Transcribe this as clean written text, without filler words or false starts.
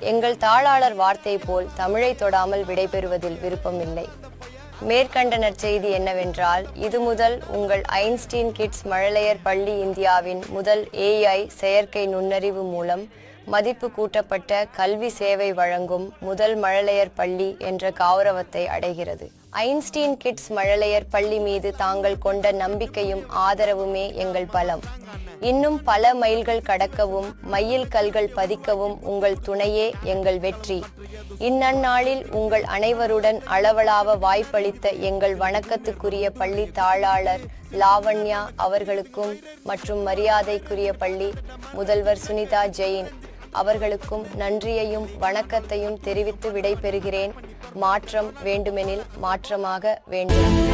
எங்கள் தாளாளர் வார்த்தை போல் தமிழை தொடாமல் விடைபெறுவதில் விருப்பமில்லை. மேற்கண்ட நற்செய்தி என்னவென்றால், இது முதல் உங்கள் ஐன்ஸ்டீன் கிட்ஸ் மழலையர் பள்ளி இந்தியாவின் முதல் AI செயற்கை நுண்ணறிவு மூலம் மதிப்பு கூட்டப்பட்ட கல்வி சேவை வழங்கும் முதல் மழலையர் பள்ளி என்ற கௌரவத்தை அடைகிறது. ஐன்ஸ்டீன் கிட்ஸ் மழலையர் பள்ளி மீது தாங்கள் கொண்ட நம்பிக்கையும் ஆதரவுமே எங்கள் பலம். இன்னும் பல மைல்கள் கடக்கவும் மைல் கல்கள் பதிக்கவும் உங்கள் துணையே எங்கள் வெற்றி. இந்நன்னாளில் உங்கள் அனைவருடன் அளவளாவ வாய்ப்பளித்த எங்கள் வணக்கத்துக்குரிய பள்ளி தாளாளர் லாவண்யா அவர்களுக்கும் மற்றும் மரியாதைக்குரிய பள்ளி முதல்வர் சுனிதா ஜெயின் அவர்களுக்கும் நன்றியையும் வணக்கத்தையும் தெரிவித்து விடைபெறுகிறேன். மாற்றம் வேண்டுமெனில் மாற்றமாக வேண்டும்.